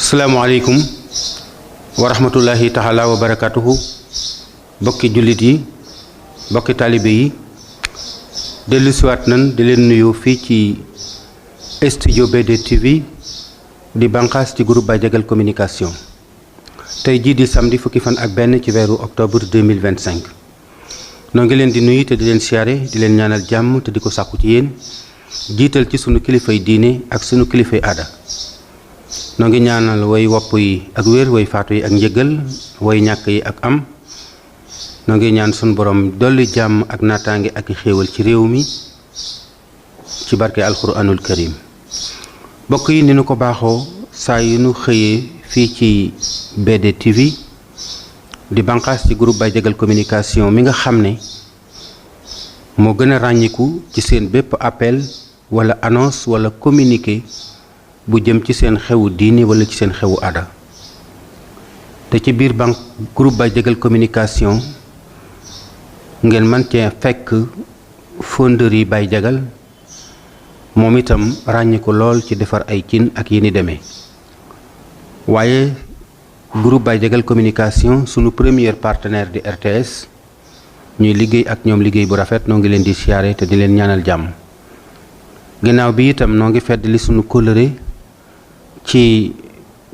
Assalamualaikum warahmatullahi taala wabarakatuhu. Bokki julit yi, bokki talibé yi, delu siwat nan di len nuyu fi ci studio BD TV di bankas ci groupe Badiagal communication. Tay ji di samedi fukki fan ak ben ci wéru octobre 2025. No ngi len di nuyu te di len siaré di len ñaanal jamm te diko sakku ci yeen jital ci sunu kilifay diine ak sunu kilifay ada. No ngi ñaanal way wopp yi ak wër way faatu yi ak njëgal way ñak yi ak am. No ngi ñaan sun borom dolli jamm ak natangi ak xéewal ci réew mi ci barké alquranul karim. Bokk yi ni nu ko baxo sa yu nu xeyé fi ci BD TV di bankas ci groupe Badiagal communication mi nga xamné mo gëna rañiku ci seen bép appel wala annonce wala communiqué bu jëm ci seen xewu diini wala ci seen xewu ada. Te ci biir groupe Badiagal communication ngeen man ci fekk fonderie Badiagal moom itam ràññiku lool ci defar ay cin ak yini demee. Waaye groupe Badiagal communication sunu premier partenaire di RTS ñuy liggéey ak ñoom liggéey bu rafet noo ngi leen di siyaare te di leen ñaanal jàmm. Ginnaaw bi itam noo ngi fedd li sunu kóllëre ci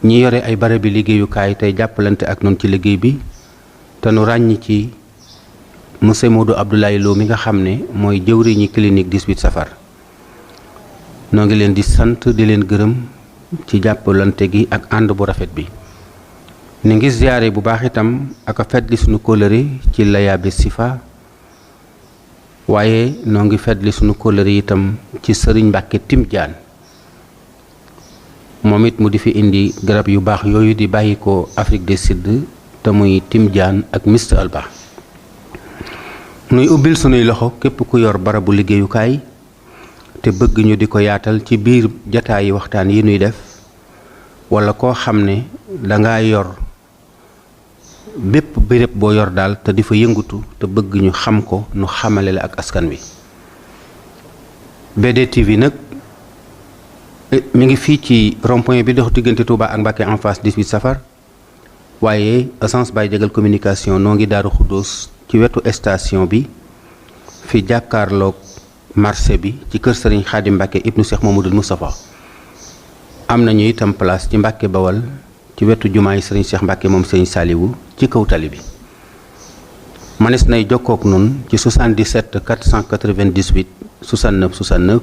ñi yore ay barabi liggéeyukaay tey jàppalante ak noonu ci liggéey bi te nu ràññ ci monsieur Modou Abdoulaye Lo mi nga xam ne mooy jëwriñi clinique 18 safar. Noo ngi leen di sant di leen gërëm ci jàppalante gi ak ànd bu rafet bi. ni ngi ziaré bu baax itam ak fedli sunu kóllëre ci Layaabe Sifa waaye noo ngi fedli sunu kóllëre itam ci Sëriñ Mbàkke Timjaan momit mu di fi indi garab yu baax yooyu di bayiko Afrique du Sud te muy Timjaan ak Mr Alba. nuy ubbil sunuy loxo képp ku yor barabu liggéeyukaay te bëgg ñu di ko yaatal ci biir jataayi waxtaan yi nuy def wala koo xam ne danga yor bépp béréb boo yor daal te di fa yëngutu te bëgg ñu xam ko nu xamale la ak askan wi. BD TV nag mi ngi fii ci rond-point bi dox diggante Touba ak Mbacké en face 18 safar waaye agence Badiagal communication noo ngi Daaru Xuddoos ci wetu station bi fi jàkkaarloog marché bi ci kër Serigne Khadim Mbacké ibnu Cheikh Mamadou Moustapha. am nañu itam place ci Mbacké Bawal ci wetu jumaay Serigne Cheikh Mbacké moom Serigne Saliou ci kaw tali bi. manes nay jokkook nun ci 77 498 69 69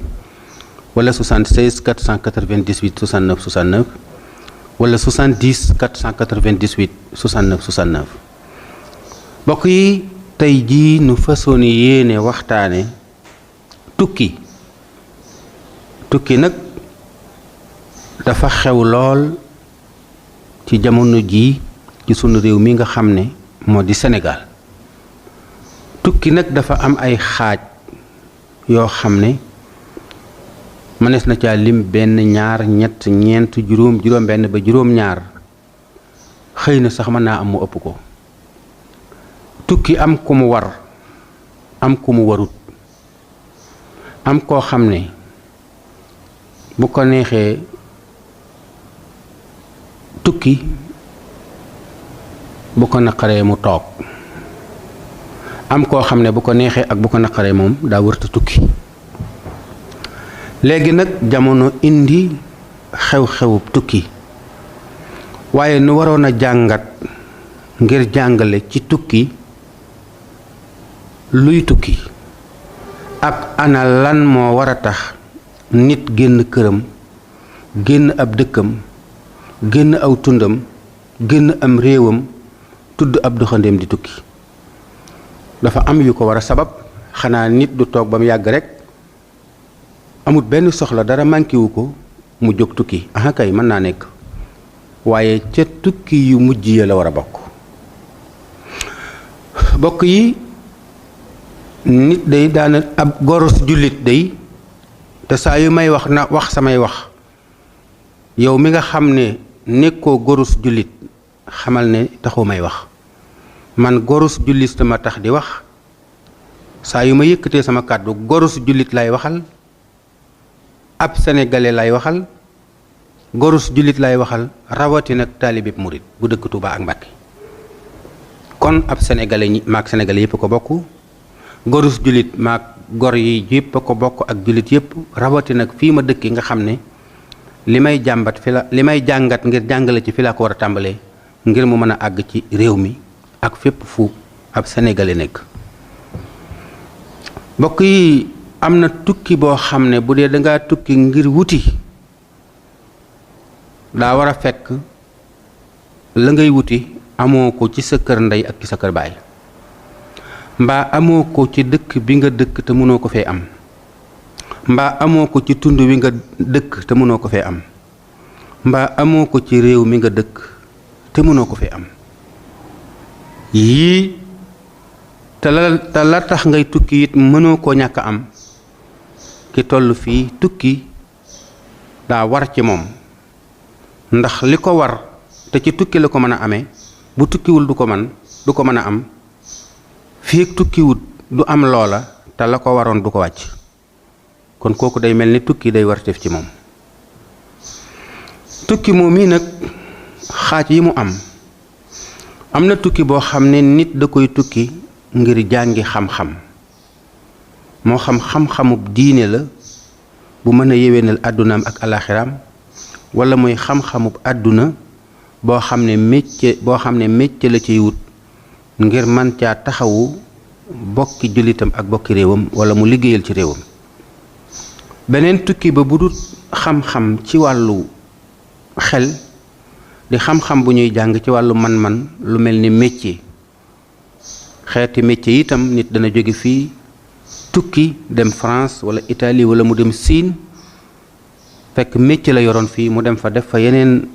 wala 76 498 69 69 wala 70 498 69 69. bokk yi tey jii nu façon yéene waxtaane tukki nag dafa xew lool ci jamono ji ci sunu réew mi nga xam ne moo di Sénégal. tukki nag dafa am ay xaaj yoo xam ne mënees na caa lim benn ñaar ñett ñeent juróom benn ba juróom ñaar xëy na sax mën naa am mu ëpp ko. tukki am ku mu war am ku mu warut am koo xam ne bu ko neexee tukki bu ko naqaree mu toog am koo xam ne bu ko neexee ak bu ko naqaree moom daa wërta tukki. léegi nag jamono indi xew-xewub tukki waaye nu waroon a jàngat ngir jàngale ci tukki luy tukki ak ana lan moo war a tax nit génn këram génn ab dëkkam génn aw tundam génn am réewam tudd ab doxandeem di tukki. dafa am yu ko war a sabab xanaa nit du toog ba mu yàgg rek amut benn soxla dara manqué wu ko mu jóg tukki aha kay mën naa nekk waaye ca tukki yu mujj ya la war a bokk yi nit day daana ab gorus jullit day te saa yu may wax samay wax yow mi nga xam ne nekkoo gorus jullit xamal ne taxu may wax man gorus jullit ma tax di wax saa yu ma yëkkatee sama kàddu gorus jullit lay waxal ab sénégalais lay waxal gorus jullit lay waxal rawati nag taalibeb murit bu dëkk Touba ak Mbàkke kon ab sénégalais ñi maag sénégalais yëpp ko bokk gorus jullit maag gor yi yëpp ko bokk ak jullit yëpp rawati nag fii ma dëkki nga xam ne li may jàngat ngir jàngale ci fi laa ko war a tàmbalee ngir mu mën a àgg ci réew mi ak fépp fu ab sénégalais nekk. mbokk yi am na tukki boo xam ne bu dee dangaa tukki ngir wuti daa war a fekk la ngay wuti amoo ko ci sa kër ndey ak ci sa kër baay mbaa amoo ko ci dëkk bi nga dëkk te mënoo ko fee am mbaa amoo ko ci tund wi nga dëkk te mënoo ko fee am mbaa amoo ko ci réew mi nga dëkk te mënoo ko fee am yii te la tax ngay tukki it mënoo koo ñàkk am ki toll fii tukki daa war ci moom ndax li ko war te ci tukki la ko mën a amee bu tukkiwul du ko mën a am fii ak tukkiwut du am loola te la ko waroon du ko wàcc kon kooku day mel ni tukki day war def ci moom tukki moom mii nag xaaj yi mu am na tukki boo xam ne nit da koy tukki ngir jàngi xam-xam moo xam xam-xamub diine la bu mën a yéwénal àddunaam ak alaxiraam wala muy xam-xamub àdduna boo xam ne métier la ciy wut ngir man caa taxawu bokki jullitam ak bokki réewam wala mu liggéeyal ci réewam beneen tukki ba bu dul xam-xam ci wàllu xel di xam-xam bu ñuy jàng ci wàllu man-man lu mel ni métier xeeti métier itam nit dana jóge fii tukki dem France wala Italie wala mu dem Siin fekk métier la yoroon fii mu dem fa def fa yeneen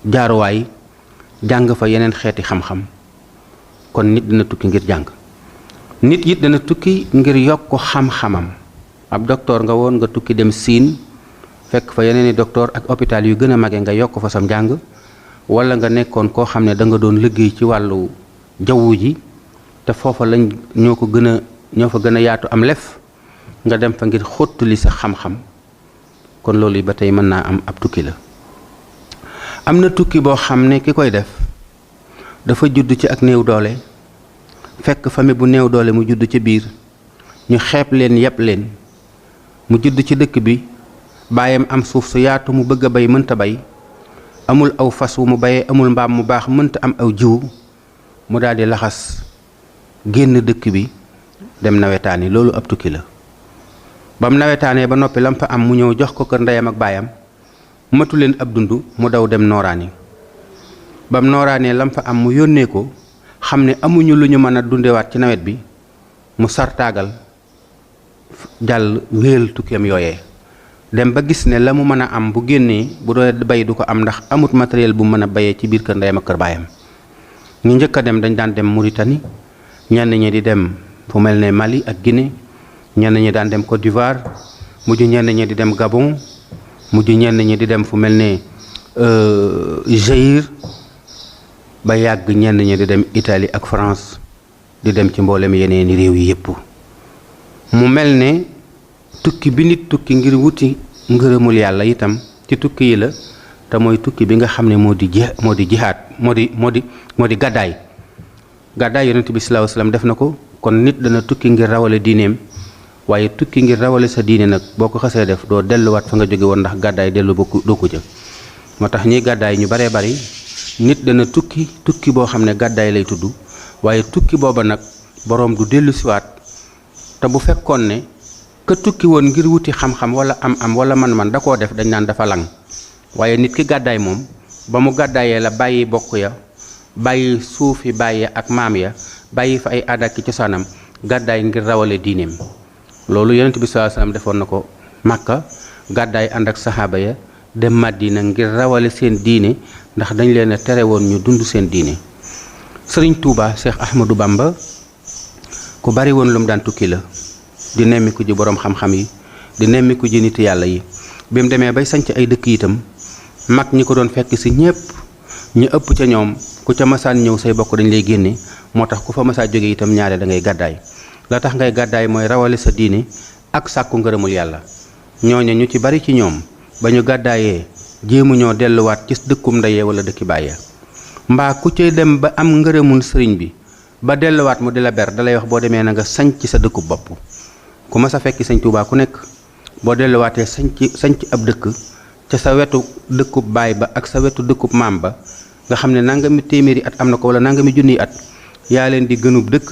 jaaruwaay jàng fa yeneen xeeti xam-xam kon nit dana tukki ngir jàng nit it dana tukki ngir yokk xam-xamam ab docteur nga woon nga tukki dem Siin fekk fa yeneeni docteur ak hôpital yu gën a mage nga yokk fa sam njàng wala nga nekkoon koo xam ne da nga doon liggéey ci wàllu jawwu ji te foofa lañ ñoo fa gën a yaatu am lef nga dem fa ngir xottali sa xam-xam kon loolu yi ba tey mën naa am ab tukki la am na tukki boo xam ne ki koy def dafa judd ci ak néew doole fekk famille bu néew doole mu judd ci biir ñu xeeb leen yeb leen mu judd ci dëkk bi baayam am suuf su yaatu mu bëgg a bay mënta bay amul aw fas wu mu bayee amul mbaam mu baax mënta am aw jiwu mu daal di laxas génn dëkk bi dem nawetaani loolu ab tukki la bam nawetaanee ba noppi lam fa am mu ñëw jox ko kër ndeyam ak baayam matu leen ab dund mu daw dem nooraani bam nooraanee lam fa am mu yónnee ko xam ne amuñu lu ñu mën a dundewaat ci nawet bi mu sartaagal jàll wéel tukkeem yooyee dem ba gis ne la mu mën a am bu génnee bu doon bay du ko am ndax amut matériel bu mën a bayee ci biir kër ndeyam ak kër baayam ñu njëkk a dem dañ daan dem Mauritanie ñenn ñi di dem fu mel ne Mali ak Guinée ñenn ñi daan dem Côte d'Ivoire mujj ñenn ñi di dem Gabon mujj ñenn ñi di dem fu mel ne Zaïre ba yàgg ñenn ñi di dem Italie ak France di dem ci mboolem yeneeni réew yi yépp mu mel ne tukki bi nit tukki ngir wuti ngërëmul yàlla itam ci tukki yi la te mooy tukki bi nga xam ne moo di jihaad moo di gàddaay yonent bi sallallahu alayhi wasallam def na ko kon nit dana tukki ngir rawale diineem waaye tukki ngir rawale sa diine nag boo ko xasee def doo delluwaat fa nga jóge woon ndax gàddaay dellu doo ko jël moo tax ñiy gàddaay ñu baree bari nit dana tukki boo xam ne gàddaay lay tudd waaye tukki booba nag boroom du dellu siwaat te bu fekkoon ne ka tukki woon ngir wuti xam-xam wala am wala man-man da koo def dañ naan dafa lang waaye nit ki gàddaay moom ba mu gàddaayee la bàyyi bokk ya bàyyi suufi bàyyi ak maam ya bàyyi fa ay aada ki cosaanam gàddaay ngir rawale diineem loolu yonent bi sallallahu alayhi wasallam defoon na ko Makka gàddaay ànd ak saxaaba ya dem Madina ngir rawale seen diine ndax dañ leen a tere woon ñu dund seen diine Sëriñ Tuuba Cheikh Ahmadou Bamba ku bari woon lu mu daan tukki la di nemmiku ji boroom xam-xam yi di nemmiku ji nit yàlla yi bi mu demee bay sanc ay dëkk itam mag ñi ko doon fekk si ñépp ñu ëpp ca ñoom ku ca masaan ñëw say bokk dañ lay génne moo tax ku fa masaa jóge itam ñaare da ngay gàddaay la tax ngay gàddaay mooy rawale sa diine ak sàkku ngërëmul yàlla ñooñu ñu ci bari ci ñoom ba ñu gàddaayee jéemu ñoo delluwaat ci dëkkum ndeyee wala dëkki bàyyee mbaa ku ci dem ba am ngërëmul sëriñ bi ba delluwaat mu di la ber dalay wax boo demee na nga sanc sa dëkkub bopp ku ma sa fekki sëñ Tuubaa ku nekk boo delluwaatee sanc ab dëkk ca sa wetu dëkkub baay ba ak sa wetu dëkkub maam ba nga xam ne nangami téeméeri at am na ko wala nangami junniy at yaa leen di gënub dëkk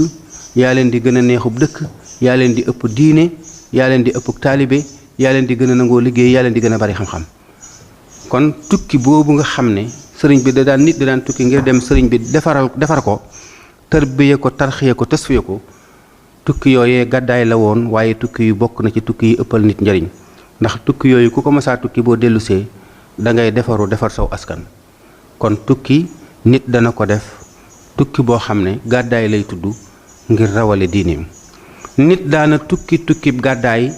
yaa leen di gën a neexub dëkk yaa leen di ëpp diine yaa leen di ëpp taalibe yaa leen di gën a nangoo liggéey yaa leen di gën a bari xam-xam kon tukki boobu nga xam ne sëriñ bi nit da daan tukki ngir dem sëriñ bi defar ko tërbiye ko tarxiye ko tasfiye ko tukki yooyee gàddaay la woon waaye tukki yu bokk na ci tukki yi ëppal nit njariñ ndax tukki yooyu ku ko masaa tukki boo dellusee da ngay defar saw askan kon tukki nit dana ko def tukki boo xam ne gàddaay lay tudd ngir rawale diineem nit daana tukkib gàddaay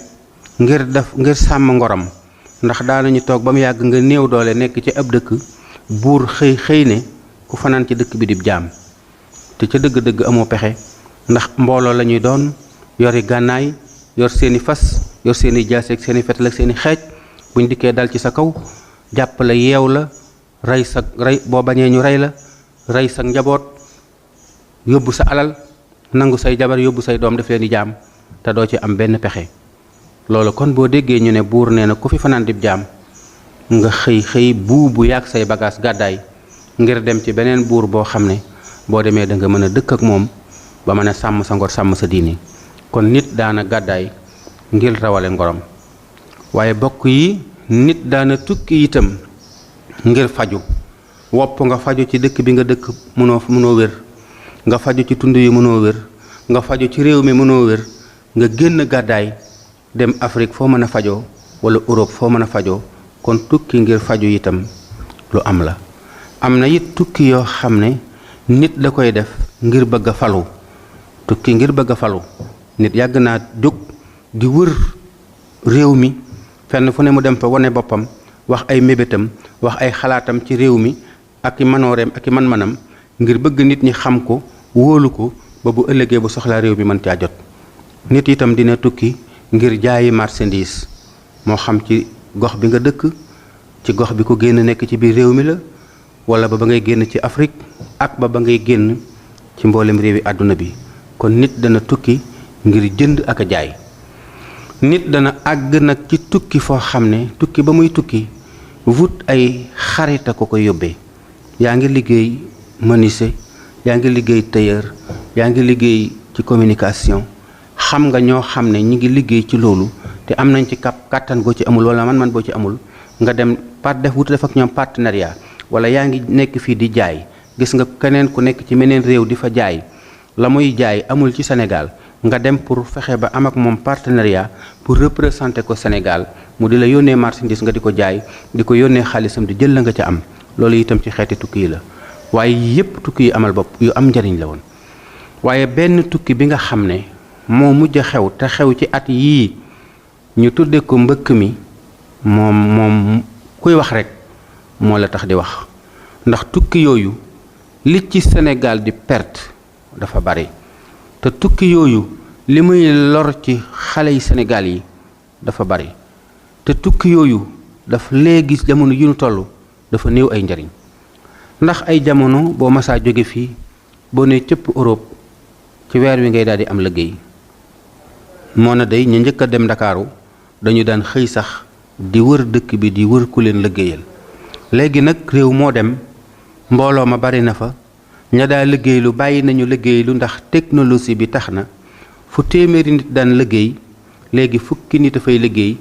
ngir sàmm ngoram ndax daanañu toog ba mu yàgg nga néew doole nekk ci ab dëkk buur xëy ne ku fanaan ci dëkk bi di jaam te ca dëgg-dëgg amoo pexe ndax mbooloo la ñuy doon yori gànnaay yor seeni fas yor seeni jaase ak seeni fetal ak seeni xeej buñ dikkee dal ci sa kaw jàpp la yeew la rey boo bañee ñu rey la rey sa njaboot yóbbu sa alal nangu say jabar yóbbu say doom def leen di jaam te doo ci am benn pexe loolu kon boo déggee ñu ne buur nee na ku fi fanaan dib jaam nga xëy buubu yàgg say bagage gàddaay ngir dem ci beneen buur boo xam ne boo demee da nga mën a dëkk ak moom ba mën a sàmm sa ngor sàmm sa diini kon nit daana gàddaay ngir rawale ngorom waaye bokk yi nit daana tukki itam ngir faju wopp nga faju ci dëkk bi nga dëkk mënoo wér nga faju ci tund yi mënoo wér nga faju ci réew mi mënoo wér nga génn gàddaay dem Afrique foo mën a fajoo wala Europe foo mën a fajoo kon tukki ngir faju itam lu am la am na it tukki yoo xam ne nit da koy def ngir bëgg a falu tukki ngir bëgg a falu nit yàgg naa jóg di wër réew mi fenn fu ne mu dem fa wane boppam wax ay mébétam wax ay xalaatam ci réew mi ak i manooreem ak i man-manam ngir bëgg nit ñi xam ko wóolu ko ba bu ëllëgee bu soxlaa réew mi mën caa jot nit itam dina tukki ngir jaayi marchandise moo xam ci gox bi nga dëkk ci gox bi ko génn nekk ci biir réew mi la wala ba ngay génn ci Afrique ak ba ngay génn ci mboolem réewi àdduna bi kon nit dana tukki ngir jënd ak a jaay nit dana àgg nag ci tukki foo xam ne tukki ba muy tukki wut ay xarita ko koy yóbbee yaa ngi liggéey menuisier yaa ngi liggéey tailleur yaa ngi liggéey ci communication xam nga ñoo xam ne ñi ngi liggéey ci loolu te am nañ ci kàttan goo ci amul wala man boo ci amul nga dem def ak ñoom partenariat wala yaa ngi nekk fii di jaay gis nga keneen ku nekk ci meneen réew di fa jaay la muy jaay amul ci Sénégal nga dem pour fexe ba am ak moom partenariat pour représenter ko Sénégal mu di la yónnee marchandise nga di ko jaay di ko yónnee xaalisam di jël la nga ca am loolu itam ci xeeti tukki yi la waaye yépp tukki yu amal bopp yu am njariñ la woon waaye benn tukki bi nga xam ne moo mujj a xew te xew ci at yii ñu tudde ko mbëkk mi moom kuy wax rek moo la tax di wax ndax tukki yooyu li ci Sénégal di perte dafa bari te tukki yooyu li muy lor ci xale yi Sénégal yi dafa bari te tukki yooyu daf léegi jamono yu ñu toll dafa néew ay njariñ ndax ay jamono boo masaa jóge fii boo ne cëpp Europe ci weer wi ngay daal di am liggéey moo na day ñu njëkk a dem Ndakaaru dañu daan xëy sax di wër dëkk bi di wër ku leen liggéeyal léegi nag réew moo dem mbooloo ma bari na fa ña daa liggéeylu bàyyi nañu liggéeylu ndax technologie bi tax na fu téeméeri nit daan liggéey léegi fukki nit a fay liggéey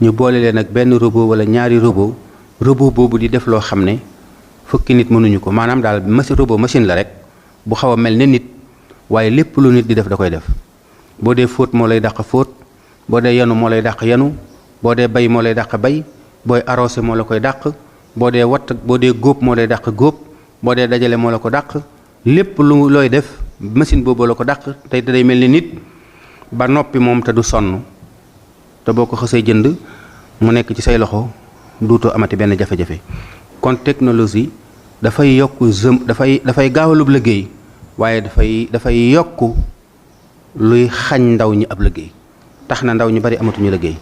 ñu boole leen ak benn robot wala ñaari robot boobu di def loo xam ne fukki nit mënuñu ko maanaam daal machine la rek bu xaw a mel ne nit waaye lépp lu nit di def da koy def boo dee fóot moo lay dàq fóot boo dee yanu moo lay dàq yanu boo dee bay moo lay dàq bay booy arrosé moo la koy dàq boo dee boo dee góob moo lay dàq góob boo dee dajale moo la ko dàq lépp lu looy def machine boobu la ko dàq tey day mel ni nit ba noppi moom te du sonn te boo ko xësee jënd mu nekk ci say loxo duutoo amati benn jafe-jafe kon technologie dafay yokk dafay gaawalub liggéey waaye dafay yokk luy xañ ndaw ñi ab liggéey tax na ndaw ñu bari amatuñu liggéey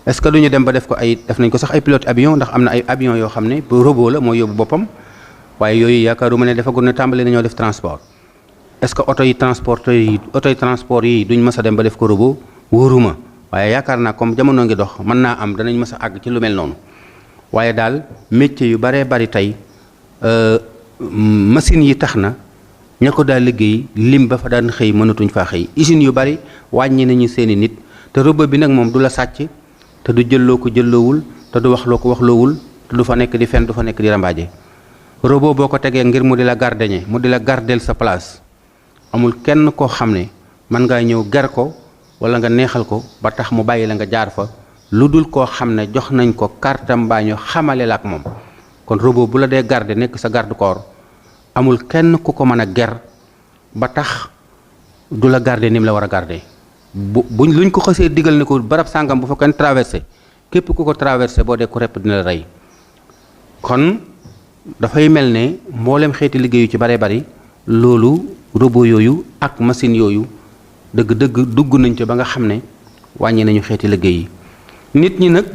est-ce que duñu dem ba def ko ay def nañ ko sax ay pilote avion ndax am na ay avion yoo xam ne bu robot la mooy yóbbu boppam waaye yooyu yaakaaruma ne defagul ne tàmbali nañoo def transport est-ce que oto yi transport yi duñ mës a dem ba def ko robot wóoruma waaye yaakaar naa comme jamono ngi dox mën naa am danañ mës a àgg ci lu mel noonu waaye daal métier yu baree bari tey machine yi tax na ña ko daal liggéey lim ba fa daan xëy mënatuñ faa xëy usines yu bari wàññi nañu seeni nit te robot bi nag moom du la sàcc te du jëlloo ko jëlloowul te du waxloo ko waxloowul te du fa nekk di fen du fa nekk di rambaaje robot boo ko tegee ngir mu di la gardeñe mu di la gardeel sa place amul kenn koo xam ne mën ngaa ñëw ger ko wala nga neexal ko ba tax mu bàyyi la nga jaar fa lu dul koo xam ne jox nañ ko kartam mbaa ñu xamale la ak moom kon robot bu la dee garde nekk sa garde corps amul kenn ku ko mën a ger ba tax du la garde ni mu la war a garde buñ luñ ko xësee digal ne ko barab sàngam bu fa kenn traversé képp ku ko traversé boo dee ku repp dina la rey kon dafay mel ne mboolem xeeti liggéey yu ci bare bari loolu robot yooyu ak machine yooyu dëgg-dëgg dugg nañ ci ba nga xam ne wàññi nañu xeeti liggéey yi nit ñi nag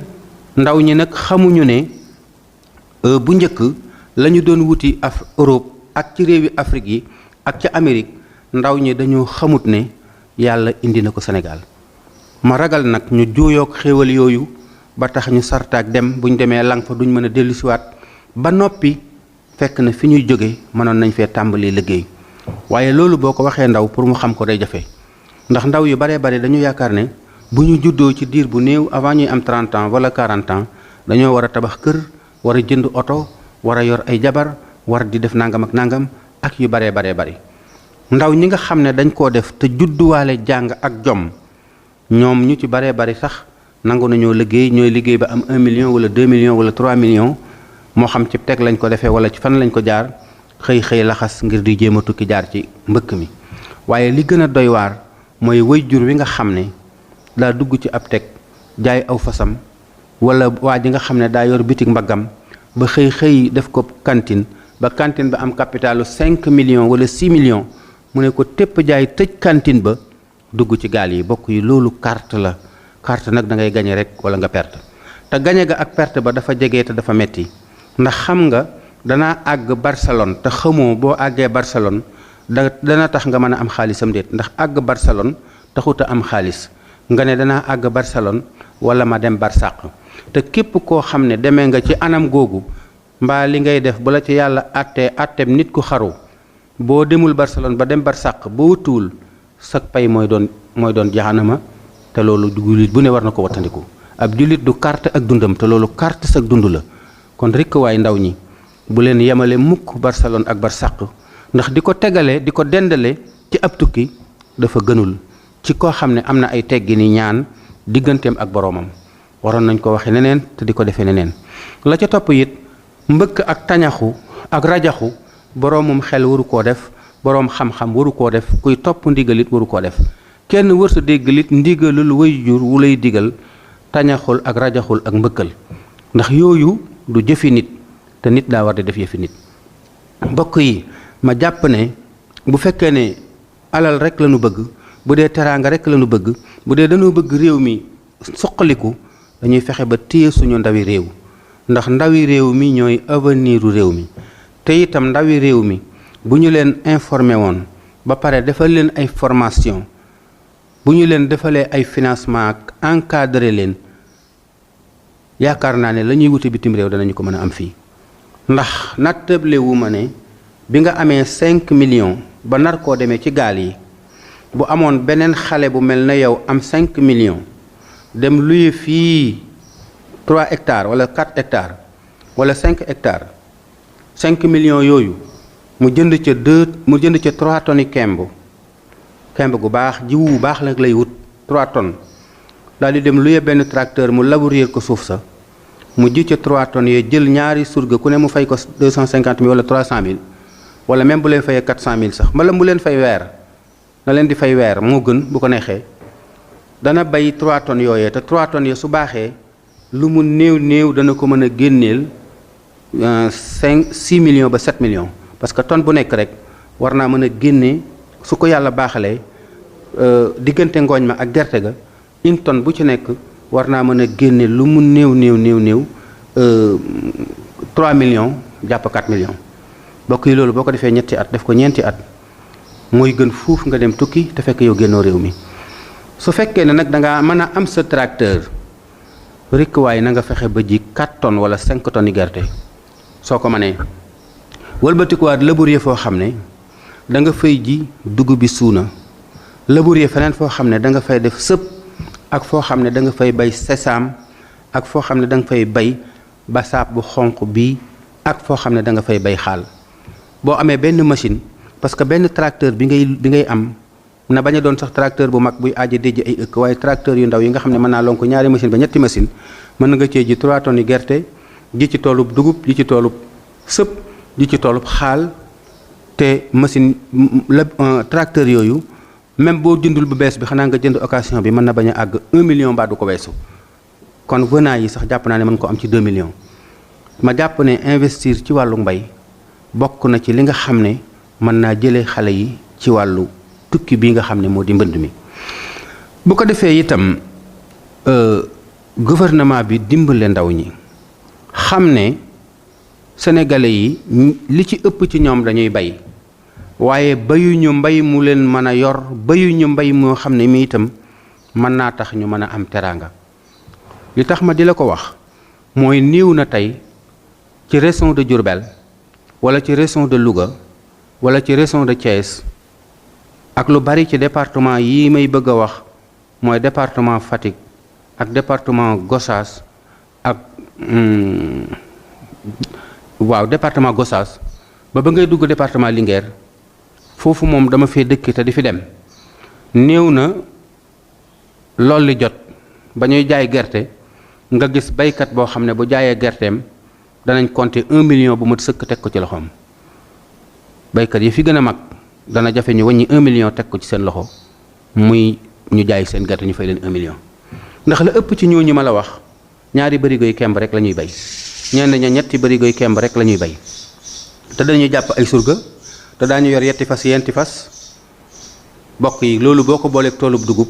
ndaw ñi nag xamuñu ne bu njëkk la ñu doon wuti Europe ak ci réewi Afrique yi ak ca Amérique ndaw ñi dañoo xamut ne yàlla indi na ko Sénégal ma ragal nag ñu juuyoog xéewal yooyu ba tax ñu sartaak dem buñ demee lang fa duñ mën a dellusiwaat ba noppi fekk na fi ñuy jóge mënoon nañ fee tàmbali liggéey waaye loolu boo ko waxee ndaw pour mu xam ko day jafe ndax ndaw yu baree bare dañu yaakaar ne bu ñu juddoo ci diir bu néew avant ñuy am 30 ans wala 40 ans dañoo war a tabax kër war a jënd oto war a yor ay jabar war di def nangam ak yu baree bari ndaw ñi nga xam ne dañ koo def te judduwaale jàng ak jom ñoom ñu ci baree bari sax nangu nañoo liggéey ñooy liggéey ba am 1 million wala 2 millions wala 3 millions moo xam ci teg lañ ko defee wala ci fan lañ ko jaar xëy laxas ngir di jéem a tukki jaar ci mbëkk mi waaye li gën a doy waar mooy waajur wi nga xam ne daa dugg ci ab teg jaay aw fasam wala waa ji nga xam ne daa yor bitig mbaggam ba xëy def ko cantine ba am capitalu 5 millions wala 6 millions mu ne ko tépp jaay tëj cantine ba dugg ci gaal yi bokk yi loolu carte la carte nag da ngay gañe rek wala nga perte te gañe ga ak perte ba dafa jege te dafa metti ndax xam nga danaa àgg Barcelone te xamoo boo àggee Barcelone dana tax nga mën a am xaalisam déet ndax àgg Barcelone taxut a am xaalis nga ne danaa àgg Barcelone wala ma dem Barsàq te képp koo xam ne demee nga ci anam googu mbaa li ngay def bu la ci yàlla àtteem nit ku xaru boo demul Barcelone ba dem Barsàq boo wutuwul sag pay mooy doon jaxanama te loolu jullit bu ne war na ko wattandiku ab jullit du carte ak dundam te loolu carte sag dund la kon rekk waay ndaw ñi bu leen yemale mukk Barcelone ak Barsàq ndax di ko tegale di ko dendale ci ab tukki dafa gënul ci koo xam ne am na ay teggi ni ñaan digganteem ak boroomam waroon nañ ko waxe neneen te di ko defee neneen la ca topp it mbëkk ak tañaxu ak rajaxu boroomum xel waru koo def boroom xam-xam waru koo def kuy topp ndigalit waru koo def kenn wërta déggalit ndigalul waajur wu lay digal tañaxul ak rajaxul ak mbëkkal ndax yooyu du jëfi nit te nit daa war di def yëfi nit mbokk yi ma jàpp ne bu fekkee ne alal rek lañu bëgg bu dee teraanga rek lañu bëgg bu dee dañoo bëgg réew mi suqaliku dañuy fexe ba téye suñu ndawi réew ndax ndawi réew mi ñooy aveniru réew mi te itam ndawi réew mi bu ñu leen informé woon ba pare defal leen ay formation bu ñu leen defalee ay financement ak encadré leen yaakaar naa ne la ñuy wute bitim réew danañu ko mën a am fii ndax nattable wu ma ne bi nga amee 5 millions ba nar koo demee ci gaal yi bu amoon beneen xale bu mel na yow am 5 millions dem luye fii 3 hectares wala 4 hectares wala 5 hectares 5 millions yooyu mu jënd ca 3 tonnes kemb gu baax jiwu bu baax la lay wut 3 tonnes daal di dem luye benn tracteur mu labourer ko suuf sa mu ji ca 3 tonnes yee jël ñaari surga ku ne mu fay ko 250 000 wala 300 000 wala même bu leen fayee 400 000 sax mbala mu leen fay weer na leen di fay weer moo gën bu ko neexee dana bay 3 tonnes yooyee te 3 tonnes ya su baaxee lu mu néew dana ko mën a génneel 6 millions ba 7 millions parce que tonne bu nekk rek war naa mën a génne su ko yàlla baaxalee diggante ngooñ ma ak gerte ga une tonne bu ci nekk war naa mën a génne lu mu néew 3 millions jàpp 4 millions bokk yi loolu boo ko defee ñetti at def ko ñeenti at mooy gën fuuf nga dem tukki te fekk yow génnoo réew mi. su fekkee ne nag da ngaa mën a am sa tracteur rek waaye na nga fexe ba ji 4 tonnes wala 5 tonnes yi gerte soo ko mënee wëlbatikuwaat labourer foo xam ne da nga fay ji dugub bi suuna labourer feneen foo xam ne da nga fay def sëp ak foo xam ne da nga fay bay sesam ak foo xam ne da nga fay bay basaab bu xonq bii ak foo xam ne da nga fay bay xaal boo amee benn machine parce que benn tracteur bi ngay am na bañ a doon sax tracteur bu mag buy aaja déj ay ëkk waaye tracteur yu ndaw yi nga xam ne mën naa lonk ñaari machine ba ñetti machine mën na nga cee ji 3 tonnes yi gerte ji ci toolub dugub ji ci toolub sëp ji ci toolub xaal te machine la tracteur yooyu même boo jëndul bu bees bi xanaa nga jënd occasion bi mën na bañ a àgg 1 million mbaa du ko weesu kon venant yi sax jàpp naa ne mën ko am ci 2 millions ma jàpp ne investir ci wàllu mbay bokk na ci li nga xam ne mën naa jëlee xale yi ci wàllu tukki bii nga xam ne moo di mbënd mi bu ko defee itam gouvernement bi dimbale ndaw ñi xam ne sénégalais yi li ci ëpp ci ñoom dañuy bay waaye bayuñu mbay mu leen mën a yor bayuñu mbay moo xam ne mi itam mën naa tax ñu mën a am teraanga li tax ma di la ko wax mooy néew na tey ci région de Diourbel wala ci région de Louga wala ci région de Thiès ak lu bari ci département yi may bëgg a wax mooy département Fatick ak département Gossas ak waaw département Gossas ba ngay dugg département Linguère foofu moom dama fee dëkk te di fi dem néew na lool li jot ba ñuy jaay gerte nga gis baykat boo xam ne bu jaayee gerteem danañ compter 1 million bu mat sëkk teg ko ci loxoom baykat yi fi gën a mag dana jafe ñu wàññi 1 million teg ko ci seen loxo muy ñu jaay seen gerte ñu fay leen 1 million ndax la ëpp ci ñooñu ma la wax ñaari bërigoy kemb rek la ñuy bay ñenn ña ñetti bërigoy kemb rek la ñuy bay te dañuy jàpp ay surga te daañu yor yetti fas yenti fas bokk yi loolu boo ko booleeg toolub dugub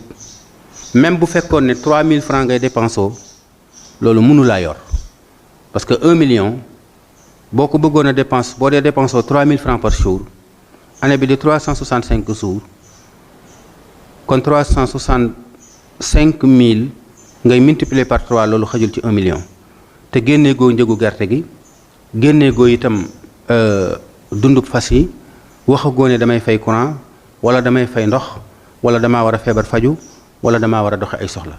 même bu fekkoon ne 3000 francs ngay dépensoo loolu mënu laa yor parce que 1 million boo ko bëggoon a dépense boo dee dépensoo 3000 francs par jour année bi di 365 jours kon 365000 ngay multiplier par 3 loolu xajul ci 1 million te génnee goo njëgu gerte gi génnee goo itam dundub fas yi waxagoo ne damay fay courant wala damay fay ndox wala damaa war a feebar faju wala damaa war a doxe ay soxla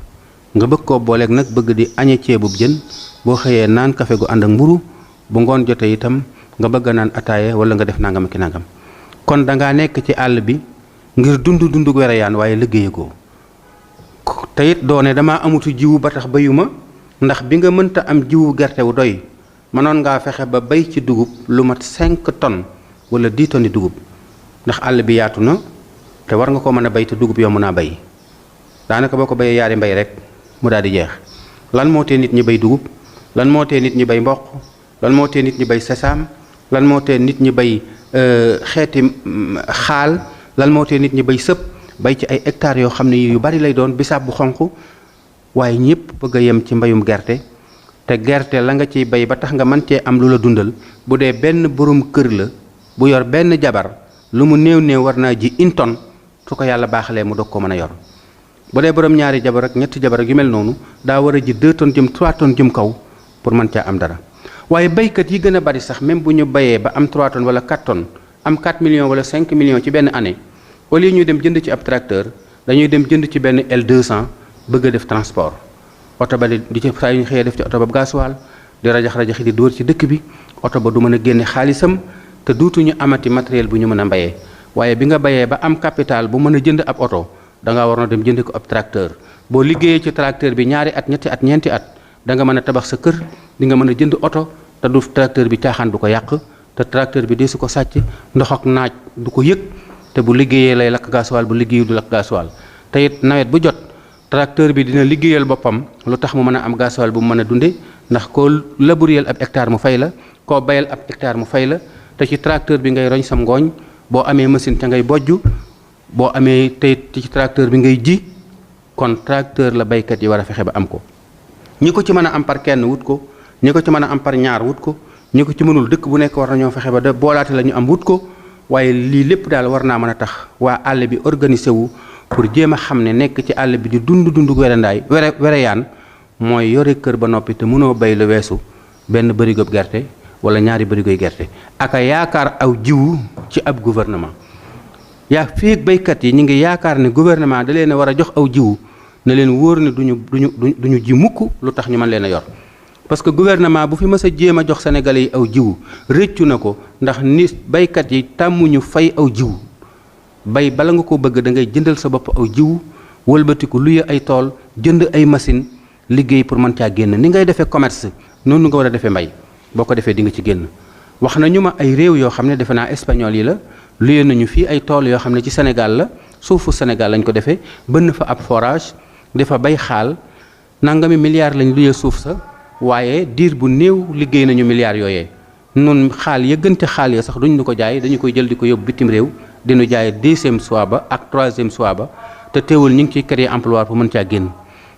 nga bëgg koo booleeg nag bëgg di añe ceebub jën boo xëyee naan kafe gu ànd ak mburu bu ngoon jotee itam nga bëgg a naan ataaye wala nga def nangam ki nangam kon da ngaa nekk ci àll bi ngir dund wereyaan waaye liggéeyagoo te it doone damaa amutu jiwu ba tax bayuma ndax bi nga mënta am jiwu gerte wu doy mënoon ngaa fexe ba bay ci dugub lu mat 5 tonnes wala 10 tonnes dugub ndax àll bi yaatu na te war nga ko mën a bay te dugub yomb naa bay daanaka boo ko bayee yaari mbay rek mu daal di jeex lan moo tee nit ñi bay dugub lan moo tee nit ñi bay mboq lan moo tee nit ñi bay sesaam lan moo tee nit ñi bay xeeti xaal lan moo tee nit ñi bay sëp bay ci ay hectares yoo xam ne yu bari lay doon bisaab bu xonq waaye ñëpp bëgg a yem ci mbayum gerte te gerte la nga ciy bay ba tax nga mën cee am lu la dundal bu dee benn borom kër la bu yor benn jabar lu mu néew war naa ji 1 tonne su ko yàlla baaxalee mu dog ko mën a yor bu dee borom ñaari jabar ak ñetti jabar ak yu mel noonu daa war a ji 2 tonnes jëm 3 tonnes jëm kaw pour mën caa am dara waaye baykat yi gën a bari sax même bu ñu bayee ba am 3 tonnes wala 4 tonnes am 4 millions wala 5 millions ci benn année au lieu ñu dem jënd ci ab tracteur dañuy dem jënd ci benn L200 bëgg a def transport oto ba di ci saa yu ñu xëyee def ci oto ba gasoil di rajax-rajaxi di dóor ci dëkk bi oto ba du mën a génne xaalisam te duutuñu amati matériel bu ñu mën a mbayee waaye bi nga bayee ba am capital bu mën a jënd ab oto da ngaa war na dem jënd ko ab tracteur boo liggéeyee ci tracteur bi ñaari at ñetti at ñeenti at da nga mën a tabax sa kër di nga mën a jënd oto te du tracteur bi caaxaan du ko yàq te tracteur bi dee su ko sàcc ndox ak naaj du ko yëg te bu liggéeyee lay lakk gasoil bu liggéeyu du lakk gasoil te it nawet bu jot tracteur bi dina liggéeyal boppam lu tax mu mën a am gasoil bu mu mën a dunde ndax koo laboureel ab hectare mu fay la koo bayal ab hectare mu fay la te ci tracteur bi ngay roñ sam ngooñ boo amee machine ca ngay bojju boo amee tey ci tracteur bi ngay ji kon tracteur la baykat yi war a fexe ba am ko ñi ko ci mën a am par kenn wut ko, ñi ko ci mën a am par ñaar wut ko, ñi ko ci mënul dëkk bu nekk war nañoo fexe ba de boolaate la ñu am wut ko. waaye lii lépp daal war naa mën a tax waa àll bi organisé wu pour jéem a xam ne nekk ci àll bi di dund werendaay wereyaan mooy yore kër ba noppi te mënoo bay lu weesu benn bërigob gerte wala ñaari bërigoy gerte aka yaakaar aw jiwu ci ab gouvernement. fii baykat yi ñu ngi yaakaar ne gouvernement da leen a war a jox aw jiwu ne leen wóor ne duñu ji mukk lu tax ñu mën leen a yor. parce que gouvernement bu fi mës a jéem a jox sénégalais yi aw jiwu rëccu na ko ndax ni baykat yi tàmmuñu fay aw jiwu bay bala nga ko bëgg da ngay jëndal sa bopp aw jiwu wëlbatiku luye ay tool jënd ay machine liggéey pour mën caa génn ni ngay defee commerce noonu nga war a defee mbay boo ko defee di nga ci génn. wax nañu ma ay réew yoo xam ne defe naa espagnol yi la luye nañu fii ay tool yoo xam ne ci Sénégal la suufu Sénégal lañ ko defee bënn fa ab forage dafa bay xaal nangami milliards lañ luye suuf sa. waaye diir bu néew liggéey nañu milliards yooyee noonu xaal ya gënte xaal ya sax duñ ñu ko jaay dañu koy jël di ko yóbbu bitim réew dinu jaay deuxième soit ba ak troisième soit ba te teewul ñu ngi ciy créer emploi pour mën caa génn.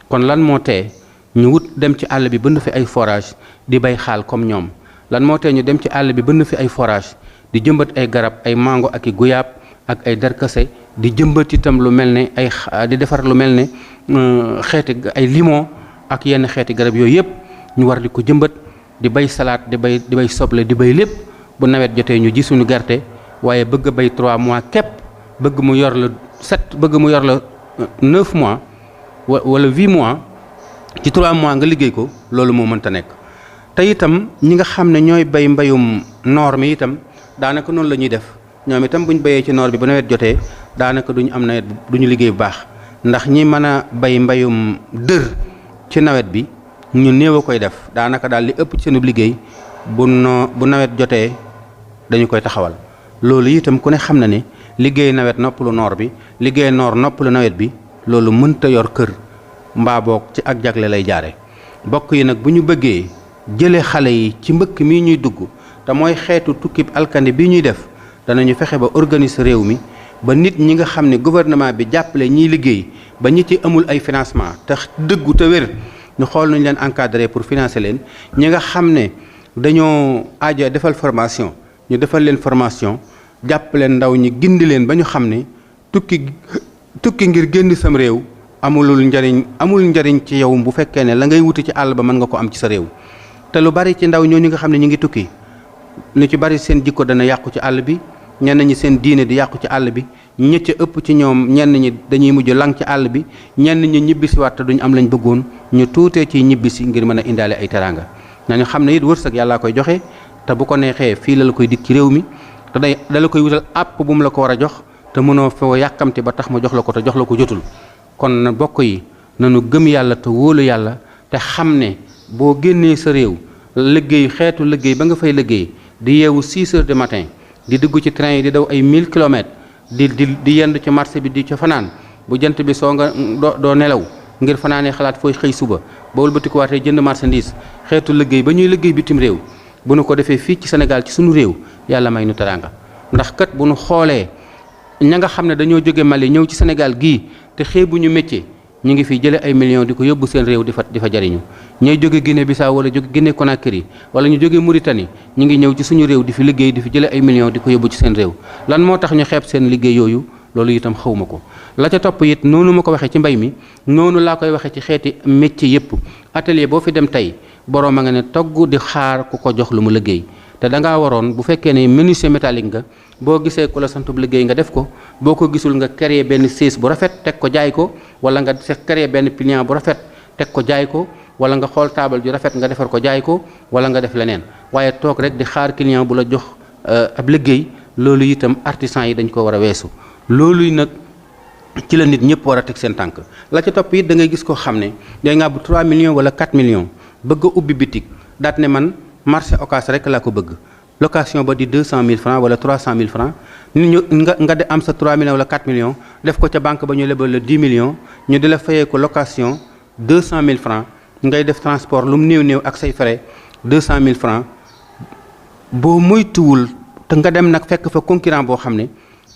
kon lan moo tee ñu wut dem ci àll bi bënn fi ay forage di bay xaal comme ñoom lan moo tee ñu dem ci àll bi bënn fi ay forage di jëmbat ay garab ay mango ak i guyaab ak ay darkase di jëmbat itam lu mel ne ay di defar lu mel ne xeeti ay limon ak yenn xeeti garab yooyu yëpp. ñu war di ko jëmbat di bay salaat di bay soble di bay lépp bu nawet jotee ñu ji suñu gerte waaye bëgg a bay 3 mois képp bëgg mu yor la 7 bëgg mu yor la 9 mois wala 8 mois ci 3 mois nga liggéey ko loolu moo mënta nekk. te itam ñi nga xam ne ñooy bay mbayum noor mi itam daanaka noonu la ñuy def ñoom itam bu ñu bayee ci noor bi bu nawet jotee daanaka duñu am nawet duñu liggéey bu baax ndax ñi mën a bay mbayum dër ci nawet bi. ñu néew a koy def daanaka daal li ëpp ci seenub liggéey bu nawet jotee dañu koy taxawal loolu itam ku ne xam na ne liggéey nawet noppalu noor bi liggéey noor noppalu nawet bi loolu mënta yor kër mbaa boog ci ak jagle lay jaare bokk yi nag bu ñu bëggee jëlee xale yi ci mbëkk mii ñuy dugg te mooy xeetu tukkib alkande bi ñuy def danañu fexe ba organiser réew mi ba nit ñi nga xam ne gouvernement bi jàppale ñiy liggéey ba ñi ci amul ay financement te dëggu te wér ñu xool nañu leen encadrer pour financer leen ñi nga xam ne dañoo aaja defal formation ñu defal leen formation jàpp leen ndaw ñi gindi leen ba ñu xam ne tukki ngir génn sam réew amul njariñ ci yow bu fekkee ne la ngay wuti ci àll ba mën nga ko am ci sa réew. te lu bari ci ndaw ñooñu nga xam ne ñu ngi tukki lu ci bari seen jikko dana yàqu ci àll bi ñenn ñi seen diine di yàqu ci àll bi ñëcc ëpp ci ñoom ñenn ñi dañuy mujj lang ci àll bi ñenn ñi ñibbisiwaat te duñ am lañ bëggoon ñu tuutee ci ñibbisi ngir mën a indaale ay teraanga nañu xam ne it wërsëg yàllaa koy joxe te bu ko neexee fii la koy dik ci réew mi te dala koy wutal àpp bu mu la ko war a jox te mënoo foo yàkkamti ba tax mu jox la ko te jox la ko jotul. kon na bokk yi nañu gëm yàlla te wóolu yàlla te xam ne boo génnee sa réew liggéey xeetu liggéey ba nga fay liggéey di yeewu 6 heures du matin di dugg ci train yi di daw ay 1000 kilomètres di yendu ci marché bi di ca fanaan bu jant bi soo nga doo nelaw ngir fanaanee xalaat fooy xëy suba ba wëlbatikuwaatee jënd marchandise xeetu liggéey ba ñuy liggéey bitim réew bu nu ko defee fii ci Sénégal ci sunu réew yàlla may nu teraanga ndax kat bu nu xoolee ña nga xam ne dañoo jóge Mali ñëw ci Sénégal gii te xeebuñu métier ñu ngi fi jële ay millions di ko yóbbu seen réew di fa jariñu ñooy jóge Guinée Bissau wala jóge Guinée Conakry wala ñu jóge Mauritanie ñu ngi ñëw ci suñu réew di fi liggéey di fi jële ay millions di ko yóbbu ci seen réew lan moo tax ñu xeeb seen liggéey yooyu loolu itam xawma ko la ca topp it noonu ma ko waxee ci mbay mi noonu laa koy waxee ci xeeti métier yépp atelier boo fi dem tey boroom a nga ne togg di xaar ku ko jox lu mu liggéey te da ngaa waroon bu fekkee ne menuisier métallique nga boo gisee ku la santub liggéey nga def ko boo ko gisul nga créer benn siis bu rafet teg ko jaay ko wala nga créer benn pliant bu rafet teg ko jaay ko wala nga xool taabal ju rafet nga defar ko jaay ko wala nga def leneen waaye toog rek di xaar client bu la jox ab liggéey loolu itam artisan yi dañ ko war a weesu loolu nag ci la nit ñëpp war a teg seen tànk la ca topp it da ngay gis koo xam ne day nga bu 3 millions wala 4 millions bëgg a ubbi bitig daat ne man marché occas rek laa ko bëgg location ba di 200 000 francs wala 300 000 francs nit ñu nga de am sa 3 millions wala 4 millions def ko ca banque ba ñu lebal la 10 millions ñu di la fayee ko location 200 000 francs ngay def transport lu mu néew ak say frais 200 000 francs boo moytuwul te nga dem nag fekk fa concurrent boo xam ne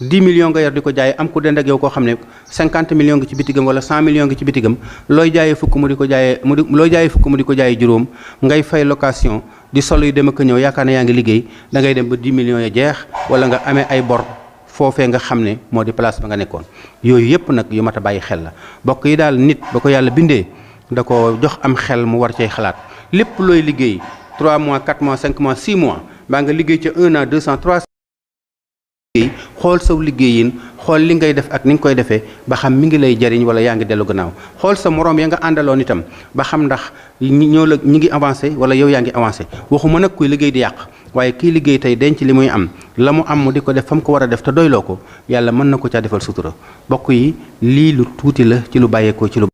10 millions nga yor di ko jaay am ku dend ak yow koo xam ne 50 millions ngi ci bitigam wala 100 millions ngi ci bitigam looy jaayee fukk mu di ko jaayee looy jaayee fukk mu di ko jaayee juróom ngay fay location di solo yu dem ak ñëw yaakaar ne yaa ngi liggéey da ngay dem ba 10 millions ya jeex wala nga amee ay bor foofee nga xam ne moo di place ba nga nekkoon. yooyu yëpp nag yu mat a bàyyi xel la bokk yi daal nit ba ko yàlla bindee da ko jox am xel mu war cay xalaat lépp looy liggéey 3 mois 4 mois 5 mois 6 mois baa nga liggéey ca 1 an 200 300 xool saw liggéeyin xool li ngay def ak ni nga koy defee ba xam mi ngi lay jariñ wala yaa ngi dellu gannaaw xool sa moroom ya nga àndaloon itam ba xam ndax ñi ngi avancé wala yow yaa ngi avancé waxuma nag kuy liggéey di yàq waaye kii liggéey tey denc li muy am la mu am mu di ko def fa mu ko war a def te doyloo ko yàlla mën na ko caa defal sutura bokk yi lii lu tuuti la ci lu bàyyeekoo ci lu